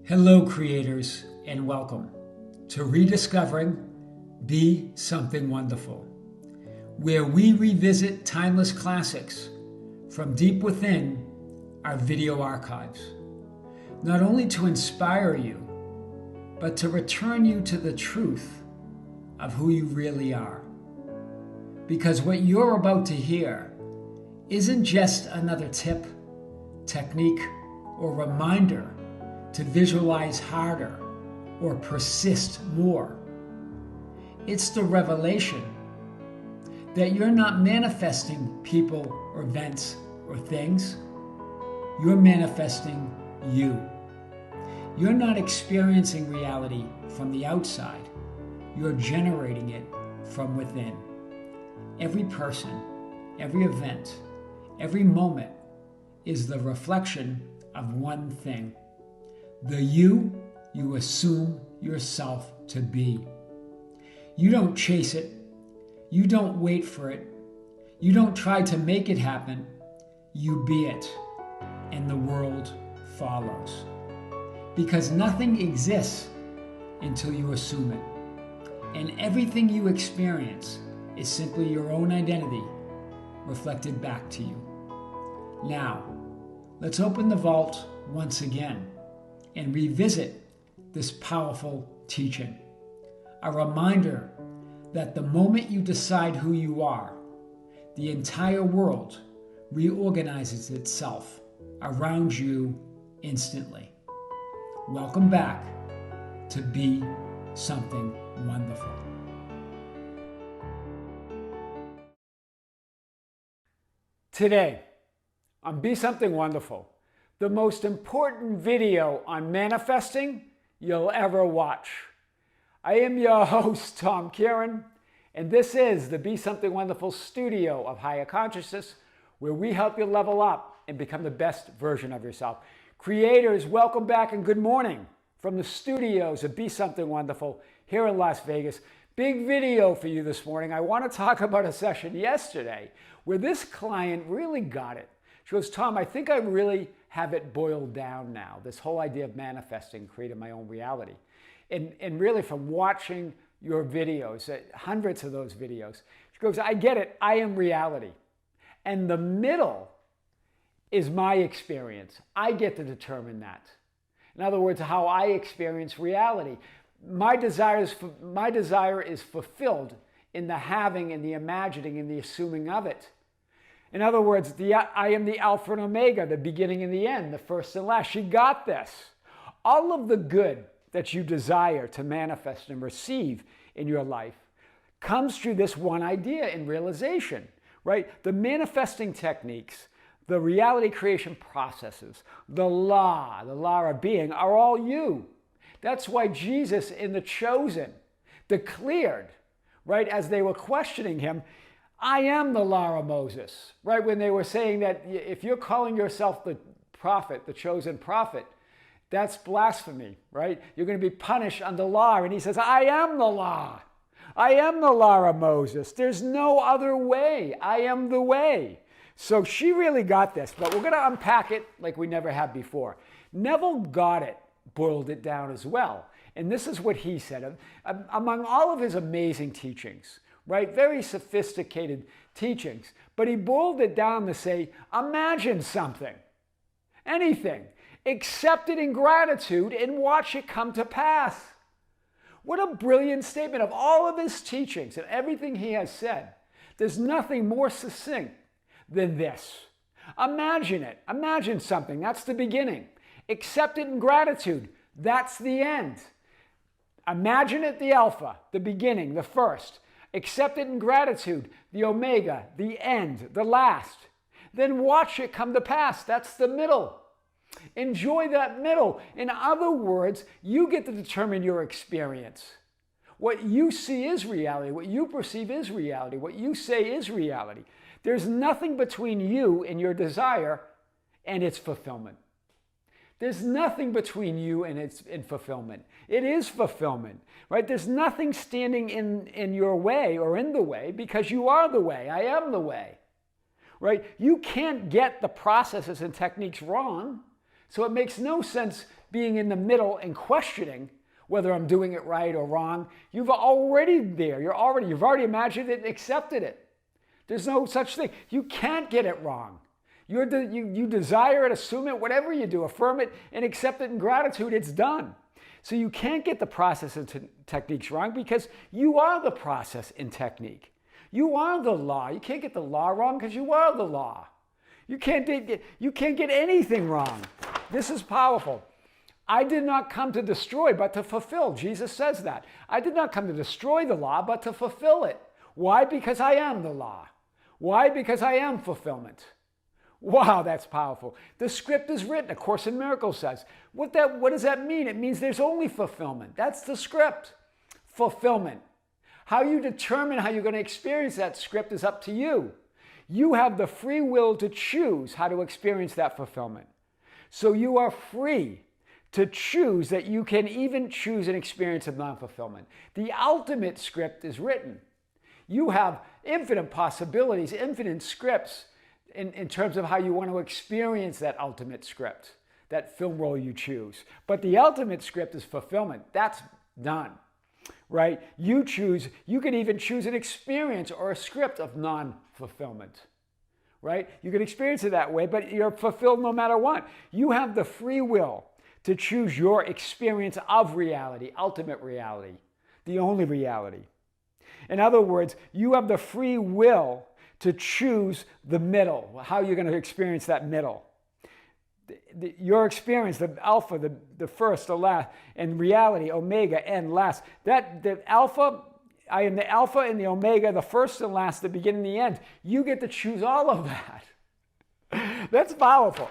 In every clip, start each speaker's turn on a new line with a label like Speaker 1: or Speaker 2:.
Speaker 1: Hello, creators, and welcome to Rediscovering Be Something Wonderful, where we revisit timeless classics from deep within our video archives, not only to inspire you, but to return you to the truth of who you really are. Because what you're about to hear isn't just another tip, technique, or reminder to visualize harder or persist more. It's the revelation that you're not manifesting people or events or things. You're manifesting you. You're not experiencing reality from the outside. You're generating it from within. Every person, every event, every moment is the reflection of one thing: the you assume yourself to be. You don't chase it. You don't wait for it. You don't try to make it happen. You be it, and the world follows. Because nothing exists until you assume it. And everything you experience is simply your own identity reflected back to you. Now, let's open the vault once again and revisit this powerful teaching. A reminder that the moment you decide who you are, the entire world reorganizes itself around you instantly. Welcome back to Be Something Wonderful. Today, on Be Something Wonderful, the most important video on manifesting you'll ever watch. I am your host, Tom Kearin, and this is the Be Something Wonderful studio of higher consciousness, where we help you level up and become the best version of yourself. Creators, welcome back and good morning from the studios of Be Something Wonderful here in Las Vegas. Big video for you this morning. I want to talk about a session yesterday where this client really got it. She goes, Tom, I think I really have it boiled down now, this whole idea of manifesting, creating my own reality. And really from watching your videos, hundreds of those videos, she goes, I get it, I am reality. And the middle is my experience. I get to determine that. In other words, how I experience reality. My desire is fulfilled in the having and the imagining and the assuming of it. In other words, I am the Alpha and Omega, the beginning and the end, the first and last. She got this. All of the good that you desire to manifest and receive in your life comes through this one idea and realization, right? The manifesting techniques, the reality creation processes, the law of being are all you. That's why Jesus in The Chosen declared, right, as they were questioning him, I am the law of Moses, right? When they were saying that if you're calling yourself the prophet, the chosen prophet, that's blasphemy, right? You're going to be punished under law. And he says, I am the law. I am the law of Moses. There's no other way. I am the way. So she really got this, but we're going to unpack it like we never have before. Neville got it, boiled it down as well. And this is what he said. Among all of his amazing teachings, right? Very sophisticated teachings. But he boiled it down to say, imagine something, anything, accept it in gratitude and watch it come to pass. What a brilliant statement. Of all of his teachings and everything he has said, there's nothing more succinct than this. Imagine it. Imagine something. That's the beginning. Accept it in gratitude. That's the end. Imagine it, the Alpha, the beginning, the first. Accept it in gratitude, the Omega, the end, the last. Then watch it come to pass. That's the middle. Enjoy that middle. In other words, you get to determine your experience. What you see is reality. What you perceive is reality. What you say is reality. There's nothing between you and your desire and its fulfillment. There's nothing between you and fulfillment. It is fulfillment, right? There's nothing standing in your way or in the way because you are the way. I am the way, right? You can't get the processes and techniques wrong. So it makes no sense being in the middle and questioning whether I'm doing it right or wrong, you've already there. You've already imagined it and accepted it. There's no such thing. You can't get it wrong. You desire it, assume it, whatever you do, affirm it and accept it in gratitude, it's done. So you can't get the process and techniques wrong because you are the process and technique. You are the law. You can't get the law wrong because you are the law. You can't get anything wrong. This is powerful. I did not come to destroy, but to fulfill. Jesus says that. I did not come to destroy the law, but to fulfill it. Why? Because I am the law. Why? Because I am fulfillment. Wow, that's powerful. The script is written, A Course in Miracles says. What does that mean? It means there's only fulfillment. That's the script. Fulfillment. How you determine how you're going to experience that script is up to you. You have the free will to choose how to experience that fulfillment. So you are free to choose that you can even choose an experience of non-fulfillment. The ultimate script is written. You have infinite possibilities, infinite scripts in terms of how you want to experience that ultimate script, that film role you choose. But the ultimate script is fulfillment. That's done, right? You can even choose an experience or a script of non-fulfillment, right? You can experience it that way, but you're fulfilled no matter what. You have the free will to choose your experience of reality, ultimate reality, the only reality. In other words, you have the free will to choose the middle, how you're going to experience that middle. Your experience, the alpha, the first, the last, and reality, omega, and last. The alpha, I am the alpha and the omega, the first and last, the beginning and the end. You get to choose all of that. That's powerful.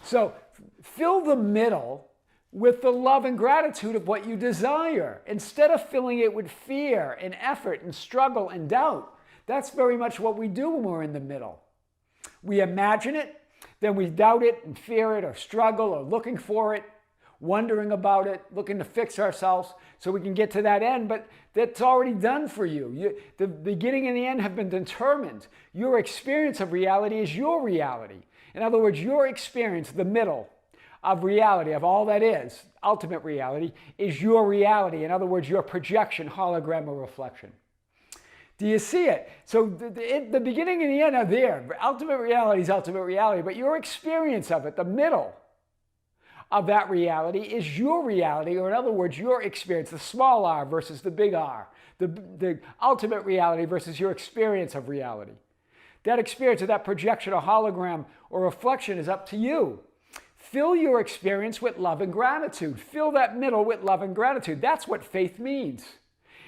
Speaker 1: So fill the middle with the love and gratitude of what you desire, instead of filling it with fear and effort and struggle and doubt. That's very much what we do when we're in the middle. We imagine it, then we doubt it and fear it or struggle or looking for it, wondering about it, looking to fix ourselves so we can get to that end, but that's already done for you. The beginning and the end have been determined. Your experience of reality is your reality. In other words, your experience, the middle of reality, of all that is, ultimate reality, is your reality. In other words, your projection, hologram, or reflection. Do you see it? So the beginning and the end are there. Ultimate reality is ultimate reality, but your experience of it, the middle of that reality, is your reality, or in other words, your experience, the small r versus the big R, the ultimate reality versus your experience of reality. That experience of that projection, or hologram, or reflection is up to you. Fill your experience with love and gratitude. Fill that middle with love and gratitude. That's what faith means.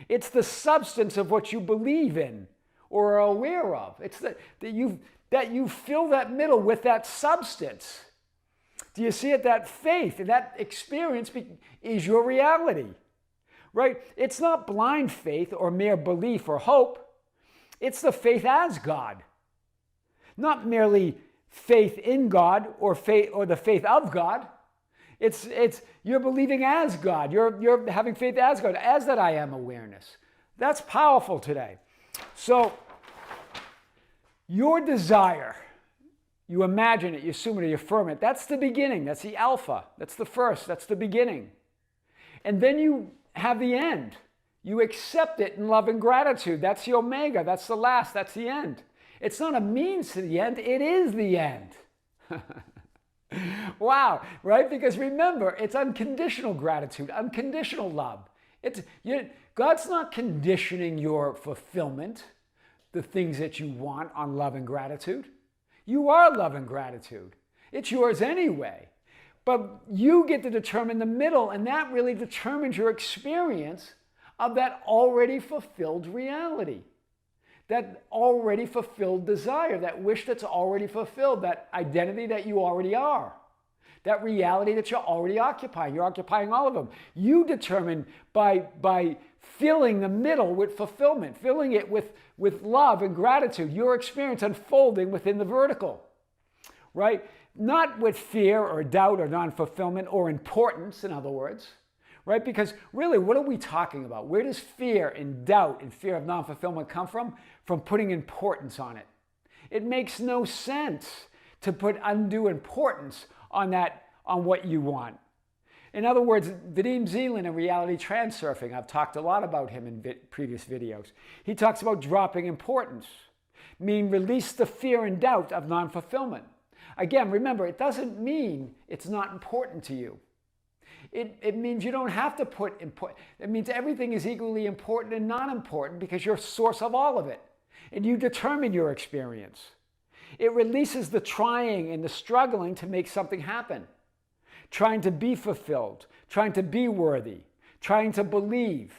Speaker 1: It's the substance of what you believe in or are aware of. It's that you fill that middle with that substance. Do you see it? That faith and that experience is your reality, right? It's not blind faith or mere belief or hope. It's the faith as God, not merely faith in God or the faith of God. It's you're believing as God. You're having faith as God, as that I am awareness. That's powerful today. So your desire, you imagine it, you assume it, you affirm it. That's the beginning. That's the alpha. That's the first. That's the beginning. And then you have the end. You accept it in love and gratitude. That's the omega. That's the last. That's the end. It's not a means to the end. It is the end. Wow, right? Because remember, it's unconditional gratitude, unconditional love. God's not conditioning your fulfillment, the things that you want, on love and gratitude. You are love and gratitude. It's yours anyway. But you get to determine the middle, and that really determines your experience of that already fulfilled reality. That already fulfilled desire, that wish that's already fulfilled, that identity that you already are, that reality that you're already occupying. You're occupying all of them. You determine by filling the middle with fulfillment, filling it with love and gratitude, your experience unfolding within the vertical, right? Not with fear or doubt or non-fulfillment or importance, in other words. Right? Because really, what are we talking about? Where does fear and doubt and fear of non-fulfillment come from? From putting importance on it. It makes no sense to put undue importance on what you want. In other words, Vadim Zeland in reality transurfing, I've talked a lot about him in previous videos. He talks about dropping importance, meaning release the fear and doubt of non-fulfillment. Again, remember, it doesn't mean it's not important to you. It means you don't have to put important. It means everything is equally important and not important because you're source of all of it. And you determine your experience. It releases the trying and the struggling to make something happen. Trying to be fulfilled, trying to be worthy, trying to believe,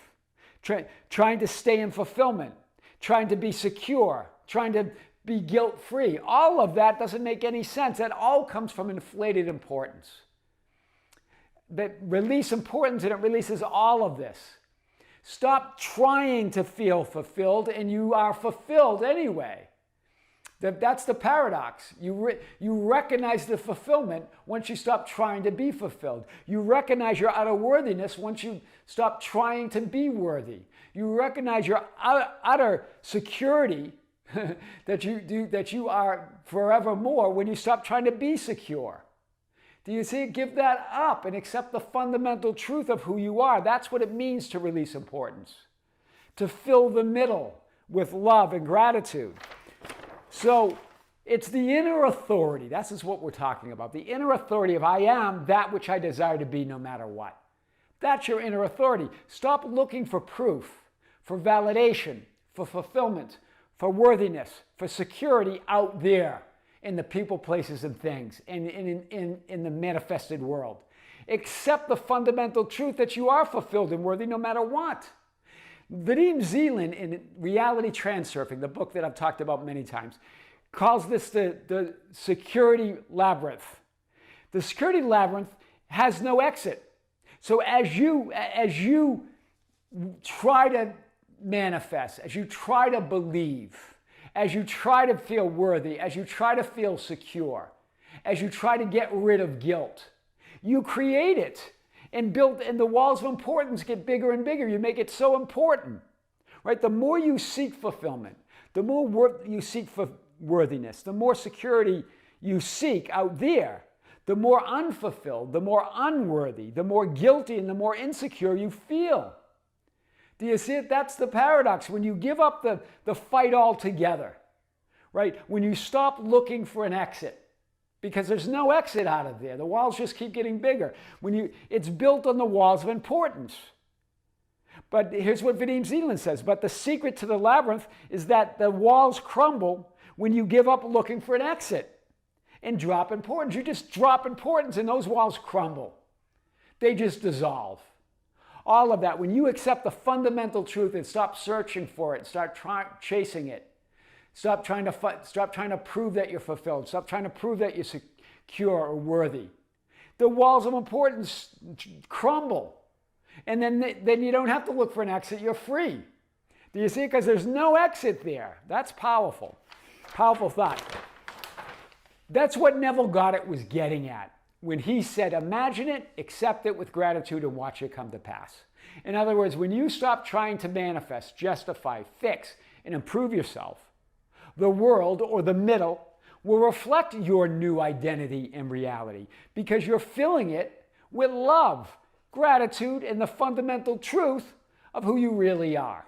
Speaker 1: trying to stay in fulfillment, trying to be secure, trying to be guilt-free. All of that doesn't make any sense. That all comes from inflated importance. That release importance and it releases all of this. Stop trying to feel fulfilled and you are fulfilled anyway. That's the paradox. You recognize the fulfillment once you stop trying to be fulfilled. You recognize your utter worthiness once you stop trying to be worthy. You recognize your utter security that you are forevermore when you stop trying to be secure. Do you see? Give that up and accept the fundamental truth of who you are. That's what it means to release importance. To fill the middle with love and gratitude. So it's the inner authority. That's just what we're talking about. The inner authority of I am that which I desire to be no matter what. That's your inner authority. Stop looking for proof, for validation, for fulfillment, for worthiness, for security out there in the people, places, and things, in the manifested world. Accept the fundamental truth that you are fulfilled and worthy no matter what. Vadim Zeland in Reality Transurfing, the book that I've talked about many times, calls this the security labyrinth. The security labyrinth has no exit. So as you try to manifest, as you try to believe, as you try to feel worthy, as you try to feel secure, as you try to get rid of guilt, you create it. And the walls of importance get bigger and bigger. You make it so important, right? The more you seek fulfillment, the more you seek for worthiness, the more security you seek out there, the more unfulfilled, the more unworthy, the more guilty, and the more insecure you feel. Do you see it? That's the paradox. When you give up the fight altogether, right? When you stop looking for an exit, because there's no exit out of there. The walls just keep getting bigger. It's built on the walls of importance. But here's what Vadim Zeland says. But the secret to the labyrinth is that the walls crumble when you give up looking for an exit and drop importance. You just drop importance and those walls crumble. They just dissolve. All of that. When you accept the fundamental truth and stop searching for it, start chasing it. Stop trying to prove that you're fulfilled. Stop trying to prove that you're secure or worthy. The walls of importance crumble. And then you don't have to look for an exit. You're free. Do you see? Because there's no exit there. That's powerful. Powerful thought. That's what Neville Goddard was getting at when he said, imagine it, accept it with gratitude, and watch it come to pass. In other words, when you stop trying to manifest, justify, fix, and improve yourself, the world, or the middle, will reflect your new identity and reality because you're filling it with love, gratitude, and the fundamental truth of who you really are.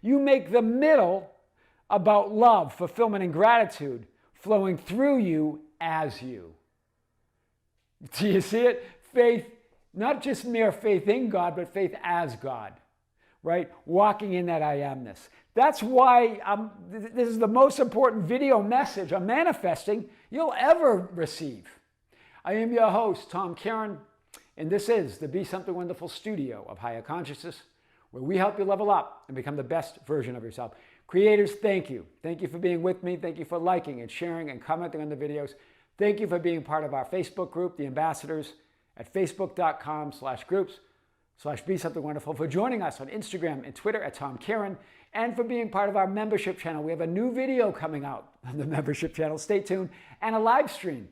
Speaker 1: You make the middle about love, fulfillment, and gratitude flowing through you as you. Do you see it? Faith, not just mere faith in God, but faith as God, right? Walking in that I amness. That's why this is the most important video message on manifesting you'll ever receive. I am your host, Tom Kearin, and this is the Be Something Wonderful studio of Higher Consciousness, where we help you level up and become the best version of yourself. Creators, thank you. Thank you for being with me. Thank you for liking and sharing and commenting on the videos. Thank you for being part of our Facebook group, The Ambassadors, at facebook.com/groups/Be Something Wonderful, for joining us on Instagram and Twitter at Tom Kearin, and for being part of our membership channel. We have a new video coming out on the membership channel. Stay tuned. And a live stream.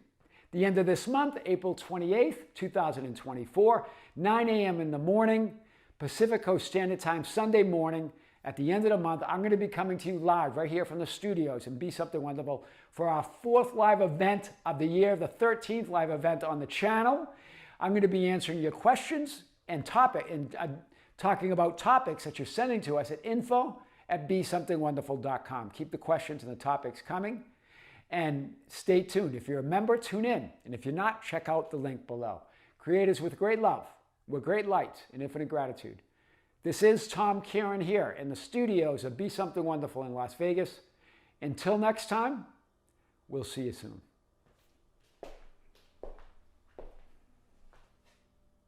Speaker 1: The end of this month, April 28th, 2024, 9 a.m. in the morning, Pacific Coast Standard Time, Sunday morning. At the end of the month, I'm going to be coming to you live right here from the studios in Be Something Wonderful for our 4th live event of the year, the 13th live event on the channel. I'm going to be answering your questions and talking about topics that you're sending to us at info@besomethingwonderful.com. Keep the questions and the topics coming. And stay tuned. If you're a member, tune in. And if you're not, check out the link below. Creators with great love, with great light and infinite gratitude. This is Tom Kearin here in the studios of Be Something Wonderful in Las Vegas. Until next time, we'll see you soon.